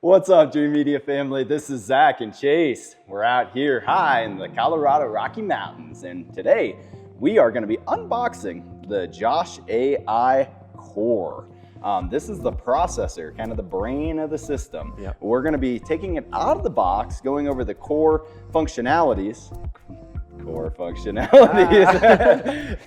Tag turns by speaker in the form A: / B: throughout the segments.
A: What's up, Dreamedia family? This is Zach and Chase. We're out here high in the Colorado Rocky Mountains, and today we are going to be unboxing the Josh.ai Core. This is the processor, kind of the brain of the system.
B: Yep.
A: We're going to be taking it out of the box, going over the core functionalities,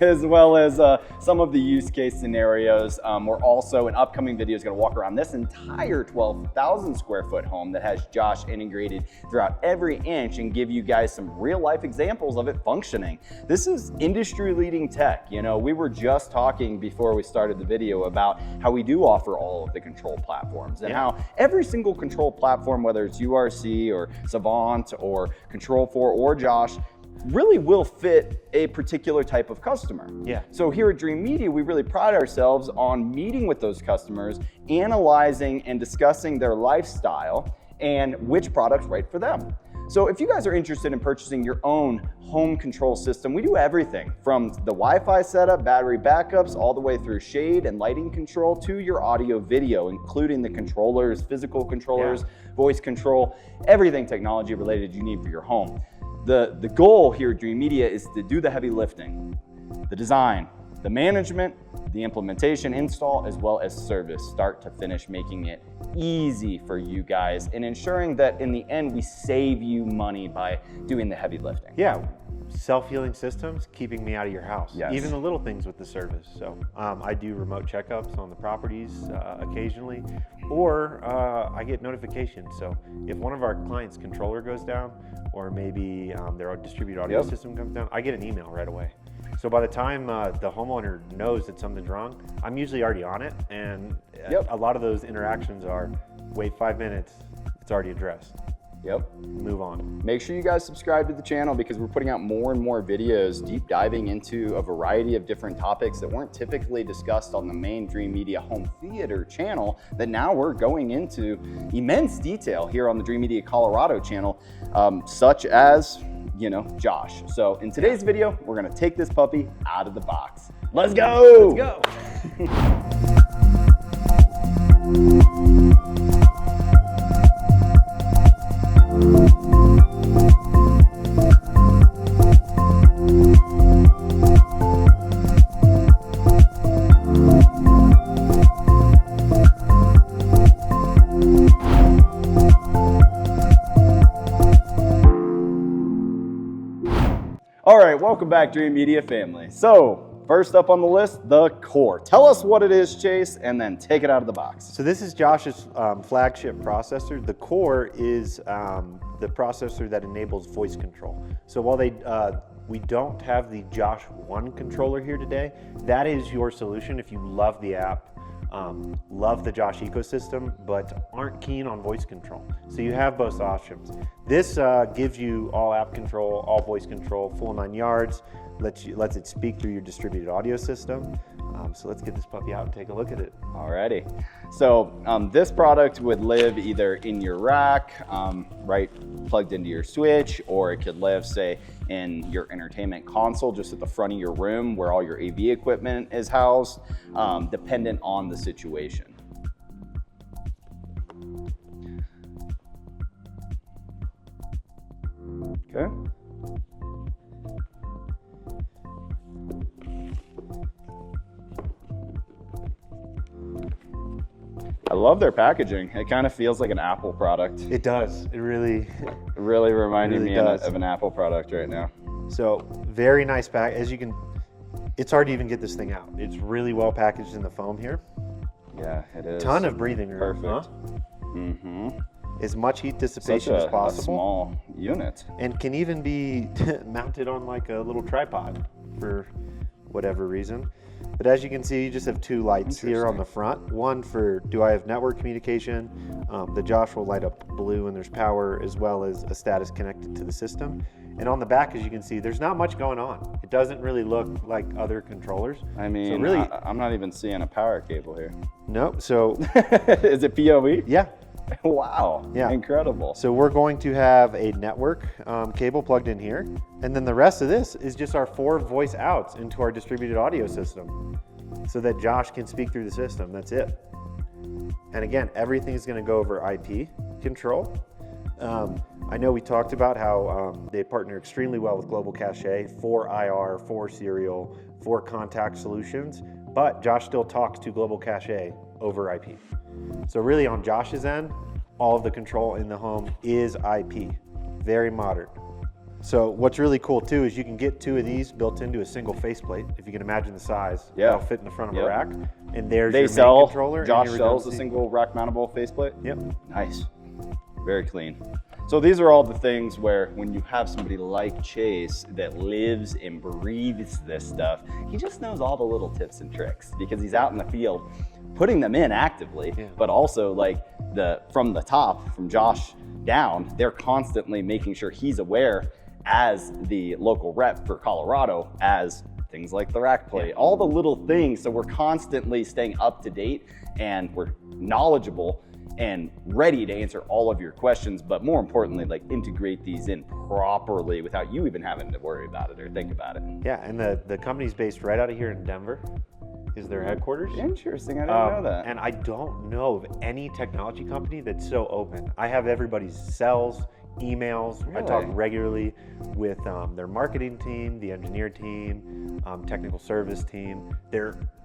A: as well as some of the use case scenarios. We're also, in upcoming videos, going to walk around this entire 12,000 square foot home that has Josh integrated throughout every inch and give you guys some real life examples of it functioning. This is industry leading tech. You know, we were just talking before we started the video about how we do offer all of the control platforms and how every single control platform, whether it's URC or Savant or Control4 or Josh, really will fit a particular type of customer.
B: Yeah.
A: So here at Dreamedia, we really pride ourselves on meeting with those customers, analyzing and discussing their lifestyle and which product's right for them. So if you guys are interested in purchasing your own home control system, we do everything from the Wi-Fi setup, battery backups, all the way through shade and lighting control to your audio video, including the controllers, physical controllers, voice control, everything technology related you need for your home. The goal here at Dreamedia is to do the heavy lifting, the design, the management, the implementation, install, as well as service, start to finish, making it easy for you guys and ensuring that in the end we save you money by doing the heavy lifting.
B: Yeah, self-healing systems, keeping me out of your house.
A: Yes.
B: Even the little things with the service. So I do remote checkups on the properties occasionally, or I get notifications. So if one of our clients' controller goes down, or maybe their distributed audio system comes down, I get an email right away. So by the time the homeowner knows that something's wrong, I'm usually already on it, and a lot of those interactions are, wait 5 minutes, it's already addressed. Move on.
A: Make sure you guys subscribe to the channel because we're putting out more and more videos deep diving into a variety of different topics that weren't typically discussed on the main Dreamedia home theater channel that now we're going into immense detail here on the Dreamedia Colorado channel, such as, you know, Josh. So in today's video, we're gonna take this puppy out of the box. Let's go! Let's go! All right, welcome back, Dreamedia family. So first up on the list, the Core. Tell us what it is, Chase, and then take it out of the box.
B: So this is Josh's flagship processor. The Core is the processor that enables voice control. So while we don't have the Josh 1 controller here today, that is your solution if you love the app, love the Josh ecosystem, but aren't keen on voice control. So you have both options. This gives you all app control, all voice control, full 9 yards, lets it speak through your distributed audio system. So let's get this puppy out and take a look at it.
A: Alrighty. So this product would live either in your rack, right plugged into your switch, or it could live, say, in your entertainment console just at the front of your room where all your AV equipment is housed, dependent on the situation. Okay. I love their packaging. It kind of feels like an Apple product.
B: It does. It really
A: reminding me
B: does.
A: of an Apple product right now.
B: So very nice pack. As you can, it's hard to even get this thing out. It's really well packaged in the foam here.
A: Yeah, it is.
B: Ton of breathing room.
A: Perfect.
B: Huh?
A: Mm-hmm.
B: As much heat dissipation as possible.
A: A small unit.
B: And can even be mounted on like a little tripod for whatever reason. But as you can see, you just have 2 lights here on the front. One for, do I have network communication? The Josh will light up blue and there's power, as well as a status connected to the system. And on the back, as you can see, there's not much going on. It doesn't really look like other controllers.
A: I mean,
B: so really,
A: I'm not even seeing a power cable here.
B: No, so.
A: Is it PoE?
B: Yeah.
A: Wow,
B: yeah,
A: incredible.
B: So we're going to have a network cable plugged in here, and then the rest of this is just our 4 voice outs into our distributed audio system so that Josh can speak through the system. That's it. And again, everything is going to go over IP. control. I know we talked about how they partner extremely well with Global Cache for IR, for serial, for contact solutions, but Josh still talks to Global Cache over IP. So really on Josh's end, all of the control in the home is IP, very modern. So what's really cool too is you can get 2 of these built into a single faceplate. If you can imagine the size, that'll fit in the front of a rack. And there's your main controller.
A: Josh sells a single rack mountable faceplate?
B: Yep.
A: Nice. Very clean. So these are all the things where when you have somebody like Chase that lives and breathes this stuff, he just knows all the little tips and tricks because he's out in the field putting them in actively, but also like from the top, from Josh down, they're constantly making sure he's aware as the local rep for Colorado as things like the rack plate, all the little things. So we're constantly staying up to date and we're knowledgeable and ready to answer all of your questions, but more importantly, like integrate these in properly without you even having to worry about it or think about it.
B: Yeah, and the company's based right out of here in Denver, is their headquarters.
A: Interesting, I didn't know that.
B: And I don't know of any technology company that's so open. I have everybody's cells, emails.
A: Really?
B: I talk regularly with their marketing team, the engineer team, technical service team.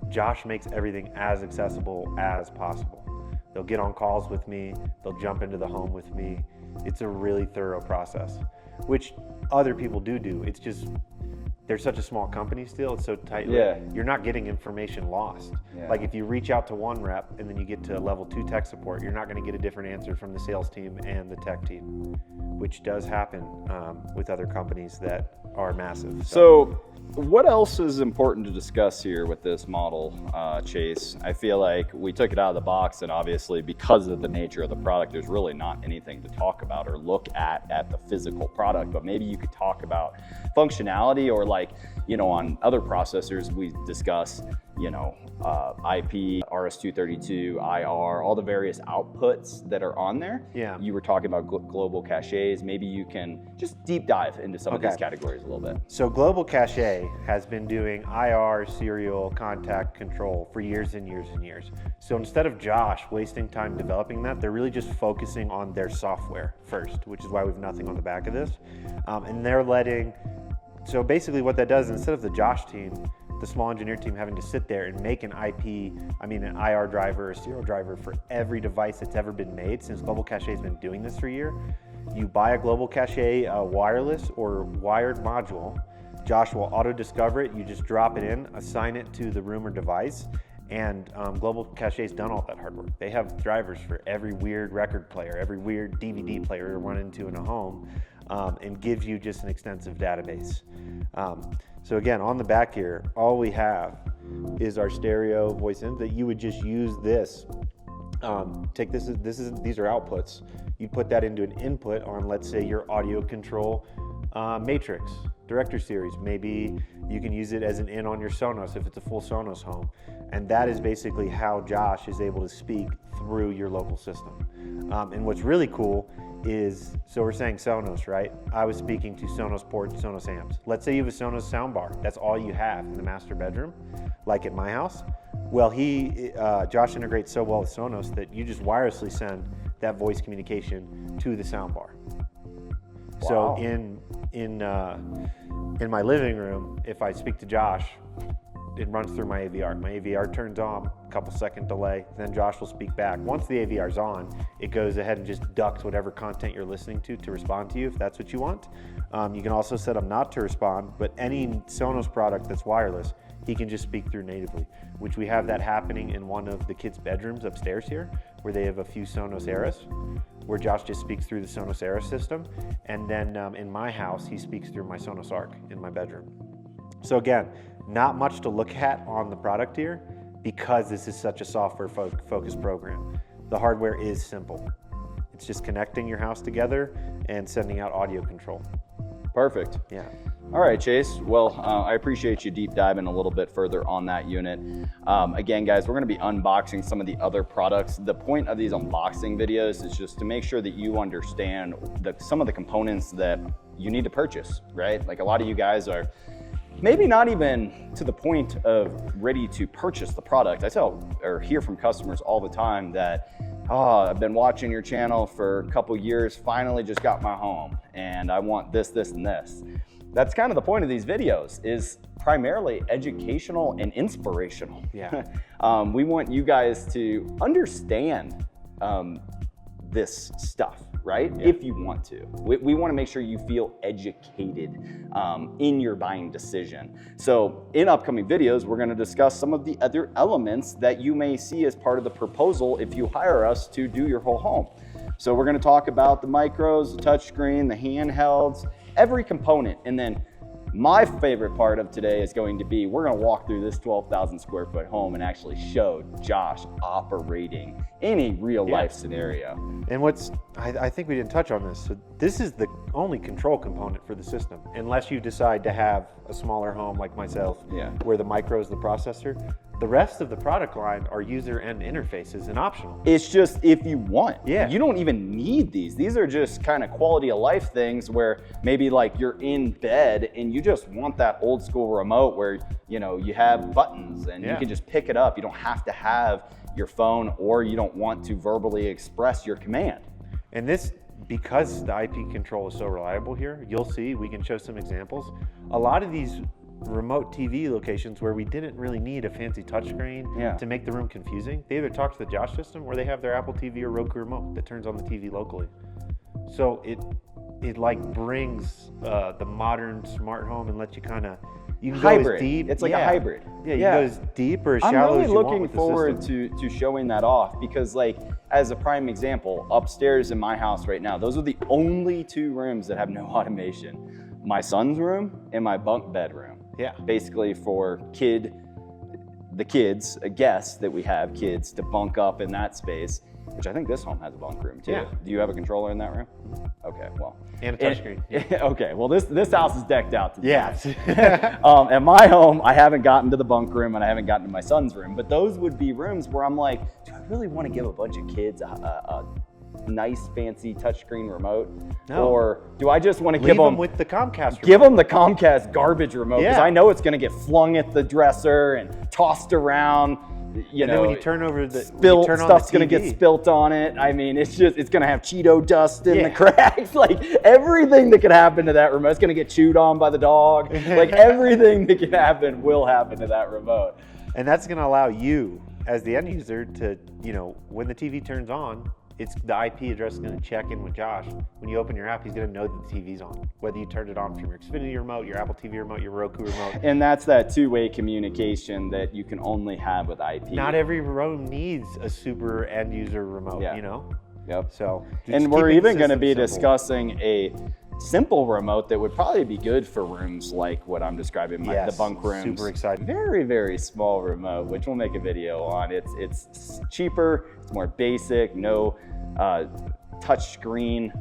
B: Josh makes everything as accessible as possible. They'll get on calls with me, they'll jump into the home with me. It's a really thorough process, which other people do. It's just, they're such a small company still, it's so tight. You're not getting information lost. Like if you reach out to one rep and then you get to level 2 tech support, you're not gonna get a different answer from the sales team and the tech team, which does happen with other companies that are massive.
A: So what else is important to discuss here with this model, Chase? I feel like we took it out of the box, and obviously because of the nature of the product, there's really not anything to talk about or look at the physical product, but maybe you could talk about functionality or like, you know, on other processors we discuss, you know, IP, RS-232, IR, all the various outputs that are on there. You were talking about global caches. Maybe you can just deep dive into some of these categories a little bit.
B: So Global Cache has been doing IR, serial, contact control for years and years and years. So instead of Josh wasting time developing that, they're really just focusing on their software first, which is why we have nothing on the back of this. And they're so basically what that does, instead of the Josh team, the small engineer team having to sit there and make an an IR driver or serial driver for every device that's ever been made since Global Cache has been doing this for a year. You buy a Global Cache wireless or wired module. Josh will auto-discover it. You just drop it in, assign it to the room or device, and Global Cache's done all that hard work. They have drivers for every weird record player, every weird DVD player to run into in a home, and gives you just an extensive database. So again, on the back here, all we have is our stereo voice in that you would just use this. These are outputs. You put that into an input on, let's say, your audio control matrix, director series. Maybe you can use it as an in on your Sonos if it's a full Sonos home. And that is basically how Josh is able to speak through your local system. And what's really cool is, so we're saying Sonos, right? I was speaking to Sonos ports, Sonos amps. Let's say you have a Sonos soundbar. That's all you have in the master bedroom, like at my house. Well, Josh integrates so well with Sonos that you just wirelessly send that voice communication to the soundbar. Wow. So in my living room, if I speak to Josh, it runs through my AVR. My AVR turns on, a couple second delay, then Josh will speak back. Once the AVR's on, it goes ahead and just ducks whatever content you're listening to respond to you if that's what you want. You can also set up not to respond, but any Sonos product that's wireless, he can just speak through natively, which we have that happening in one of the kids' bedrooms upstairs here, where they have a few Sonos Eras, where Josh just speaks through the Sonos Era system. And then in my house, he speaks through my Sonos Arc in my bedroom. So again, not much to look at on the product here because this is such a software-focused program. The hardware is simple. It's just connecting your house together and sending out audio control.
A: Perfect.
B: Yeah.
A: All right, Chase. Well, I appreciate you deep diving a little bit further on that unit. Again, guys, we're going to be unboxing some of the other products. The point of these unboxing videos is just to make sure that you understand some of the components that you need to purchase, right? Like a lot of you guys are maybe not even to the point of ready to purchase the product. I hear from customers all the time that oh, I've been watching your channel for a couple years, finally just got my home, and I want this, this, and this. That's kind of the point of these videos, is primarily educational and inspirational.
B: Yeah.
A: We want you guys to understand this stuff, right?
B: Yeah.
A: If you want to. We want to make sure you feel educated in your buying decision. So in upcoming videos, we're going to discuss some of the other elements that you may see as part of the proposal if you hire us to do your whole home. So we're going to talk about the micros, the touchscreen, the handhelds, every component. And then my favorite part of today is going to be, we're going to walk through this 12,000 square foot home and actually show Josh operating in a real life scenario.
B: And I think we didn't touch on this. So this is the only control component for the system, unless you decide to have a smaller home like myself, where the micro is the processor. The rest of the product line are user end interfaces and optional.
A: It's just if you want.
B: Yeah.
A: You don't even need these. These are just kind of quality of life things where maybe like you're in bed and you just want that old school remote where, you know, you have buttons and you can just pick it up. You don't have to have your phone, or you don't want to verbally express your command.
B: And this, because the IP control is so reliable here, you'll see, we can show some examples. A lot of these remote TV locations where we didn't really need a fancy touchscreen to make the room confusing, they either talk to the Josh system or they have their Apple TV or Roku remote that turns on the TV locally. So it like brings the modern smart home and lets you kind of, you can
A: hybrid.
B: go as deep.
A: It's like a hybrid.
B: Yeah, you can go as deep or as shallow
A: I'm
B: as
A: really
B: you want
A: looking
B: with the
A: forward
B: system.
A: to showing that off, because like as a prime example, upstairs in my house right now, those are the only two rooms that have no automation. My son's room and my bunk bedroom.
B: Yeah.
A: Basically for the kids, guests that we have, kids to bunk up in that space, which I think this home has a bunk room too.
B: Yeah.
A: Do you have a controller in that room? Okay, well.
B: And a touchscreen.
A: Okay, well this house is decked out to
B: Yes.
A: at my home, I haven't gotten to the bunk room and I haven't gotten to my son's room, but those would be rooms where I'm like, do I really want to give a bunch of kids a nice fancy touchscreen remote?
B: No.
A: Or do I just want to
B: Leave
A: give
B: them
A: them
B: with the Comcast remote.
A: Give them the Comcast garbage remote, because
B: Yeah.
A: I know it's going to get flung at the dresser and tossed around. You
B: And
A: know,
B: then when you turn over the
A: stuff's going to get spilt on it. I mean, it's going to have Cheeto dust in the cracks. Like everything that could happen to that remote, it's going to get chewed on by the dog. Like everything that can happen will happen to that remote.
B: And that's going to allow you as the end user to, you know, when the TV turns on, it's the IP address is going to check in with Josh. When you open your app, he's going to know that the TV's on, whether you turned it on from your Xfinity remote, your Apple TV remote, your Roku remote.
A: And that's that two-way communication that you can only have with IP.
B: Not every room needs a super end user remote, you know?
A: Yep.
B: So,
A: and we're even going to be discussing a simple remote that would probably be good for rooms like what I'm describing, the bunk rooms.
B: Super exciting.
A: Very, very small remote, which we'll make a video on. It's cheaper, it's more basic, no touch screen,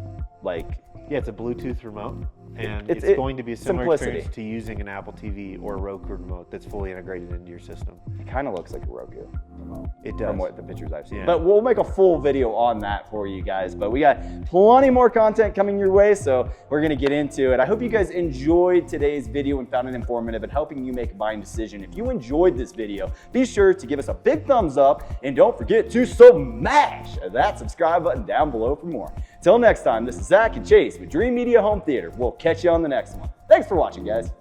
A: like.
B: Yeah, it's a Bluetooth remote. And it's going to be a similar experience to using an Apple TV or Roku remote that's fully integrated into your system.
A: It kind of looks like a Roku remote.
B: It does.
A: From what the pictures I've seen.
B: Yeah.
A: But we'll make a full video on that for you guys. But we got plenty more content coming your way, so we're going to get into it. I hope you guys enjoyed today's video and found it informative and helping you make a buying decision. If you enjoyed this video, be sure to give us a big thumbs up and don't forget to smash that subscribe button down below for more. Till next time, this is Zach and Chase with Dreamedia Home Theater. We'll catch you on the next one. Thanks for watching, guys.